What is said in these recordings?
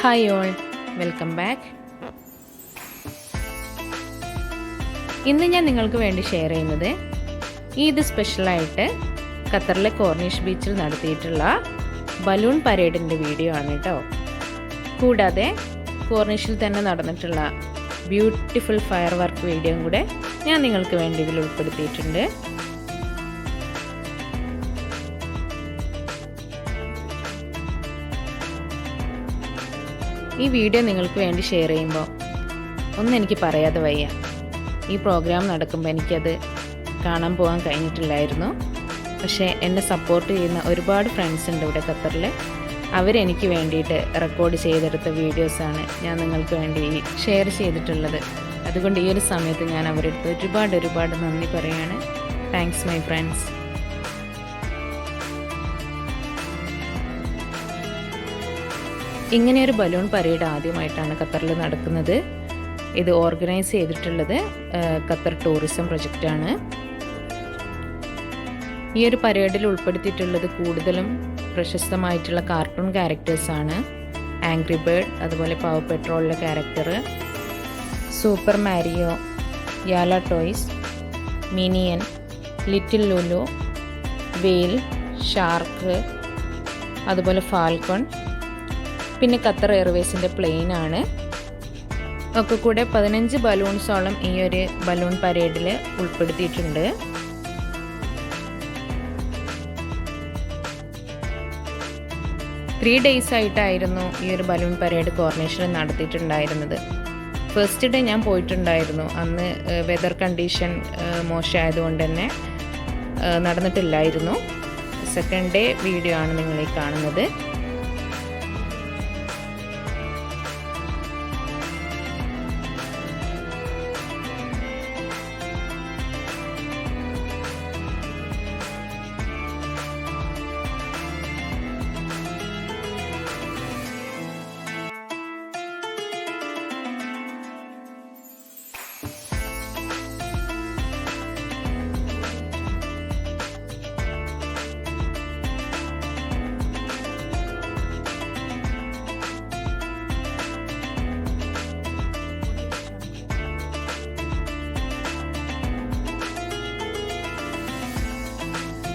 Hi all, welcome back. ഇന്ന് ഞാൻ നിങ്ങൾക്ക് വേണ്ടി ഷെയർ ചെയ്യുന്നത് ഈദ് സ്പെഷ്യലായിട്ട് ഖത്തറിലെ കോർണിഷ് ബീച്ചിൽ നടത്തിയിട്ടുള്ള ബലൂൺ പരേഡിൻ്റെ വീഡിയോ ആണ് കേട്ടോ. കൂടാതെ കോർണിഷിൽ തന്നെ നടന്നിട്ടുള്ള ബ്യൂട്ടിഫുൾ ഫയർ വർക്ക് വീഡിയോയും കൂടെ ഞാൻ നിങ്ങൾക്ക് വേണ്ടി ഇതിൽ ഉൾപ്പെടുത്തിയിട്ടുണ്ട്. ഈ വീഡിയോ നിങ്ങൾക്ക് വേണ്ടി ഷെയർ ചെയ്യുമ്പോൾ ഒന്നും എനിക്ക് പറയാതെ വയ്യ. ഈ പ്രോഗ്രാം നടക്കുമ്പോൾ എനിക്കത് കാണാൻ പോകാൻ കഴിഞ്ഞിട്ടില്ലായിരുന്നു. പക്ഷേ എന്നെ സപ്പോർട്ട് ചെയ്യുന്ന ഒരുപാട് ഫ്രണ്ട്സ് ഉണ്ട് ഇവിടെ ഖത്തറിൽ. അവരെനിക്ക് വേണ്ടിയിട്ട് റെക്കോർഡ് ചെയ്തെടുത്ത വീഡിയോസാണ് ഞാൻ നിങ്ങൾക്ക് വേണ്ടി ഷെയർ ചെയ്തിട്ടുള്ളത്. അതുകൊണ്ട് ഈ ഒരു സമയത്ത് ഞാൻ അവരെടുത്ത് ഒരുപാട് നന്ദി പറയുകയാണ്. Thanks my friends. ഇങ്ങനെയൊരു ബലൂൺ പരേഡ് ആദ്യമായിട്ടാണ് ഖത്തറിൽ നടക്കുന്നത്. ഇത് ഓർഗനൈസ് ചെയ്തിട്ടുള്ളത് ഖത്തർ ടൂറിസം പ്രൊജക്റ്റാണ്. ഈ ഒരു പരേഡിൽ ഉൾപ്പെടുത്തിയിട്ടുള്ളത് കൂടുതലും പ്രശസ്തമായിട്ടുള്ള കാർട്ടൂൺ ക്യാരക്ടേഴ്സാണ്. ആംഗ്രി ബേർഡ്, അതുപോലെ പവർ പെട്രോളിലെ ക്യാരക്ടർ, സൂപ്പർ മാരിയോ, യാല toys, minion, little Lulu, whale, shark, അതുപോലെ ഫാൽക്കൺ, പിന്നെ ഖത്തർ എയർവേസിൻ്റെ പ്ലെയിനാണ്. ഒക്കെ കൂടെ 15 ബലൂൺസോളം ഈ ഒരു ബലൂൺ പരേഡിൽ ഉൾപ്പെടുത്തിയിട്ടുണ്ട്. ത്രീ ഡേയ്സ് ആയിട്ടായിരുന്നു ഈ ഒരു ബലൂൺ പരേഡ് കോർണിഷിൽ നടത്തിയിട്ടുണ്ടായിരുന്നത്. ഫസ്റ്റ് ഡേ ഞാൻ പോയിട്ടുണ്ടായിരുന്നു. അന്ന് വെതർ കണ്ടീഷൻ മോശമായതുകൊണ്ട് തന്നെ നടന്നിട്ടില്ലായിരുന്നു. സെക്കൻഡ് ഡേ വീഡിയോ ആണ് നിങ്ങളീ കാണുന്നത്.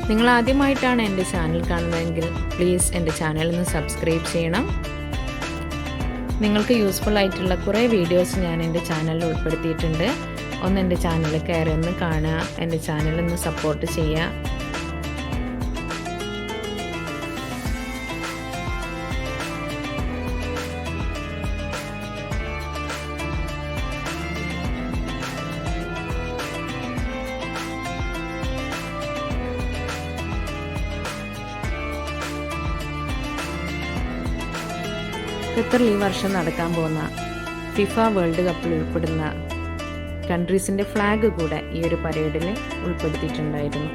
നിങ്ങൾ ആദ്യമായിട്ടാണ് എൻ്റെ ചാനൽ കാണുന്നതെങ്കിൽ പ്ലീസ് എൻ്റെ ചാനൽ ഒന്ന് സബ്സ്ക്രൈബ് ചെയ്യണം. നിങ്ങൾക്ക് യൂസ്ഫുൾ ആയിട്ടുള്ള കുറേ വീഡിയോസ് ഞാൻ എൻ്റെ ചാനലിൽ ഉൾപ്പെടുത്തിയിട്ടുണ്ട്. ഒന്ന് എൻ്റെ ചാനലിൽ കയറി ഒന്ന് കാണുക, എൻ്റെ ചാനലൊന്ന് സപ്പോർട്ട് ചെയ്യുക. ഖത്തറിൽ ഈ വർഷം നടക്കാൻ പോകുന്ന ഫിഫ വേൾഡ് കപ്പിൽ ഉൾപ്പെടുന്ന കൺട്രീസിൻ്റെ ഫ്ലാഗ് കൂടെ ഈ ഒരു പരേഡിൽ ഉൾപ്പെടുത്തിയിട്ടുണ്ടായിരുന്നു.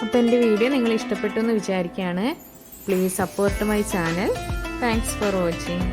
അപ്പോൾ എൻ്റെ വീഡിയോ നിങ്ങൾ ഇഷ്ടപ്പെട്ടു എന്ന് വിചാരിക്കുകയാണ്. Please support my channel. Thanks for watching.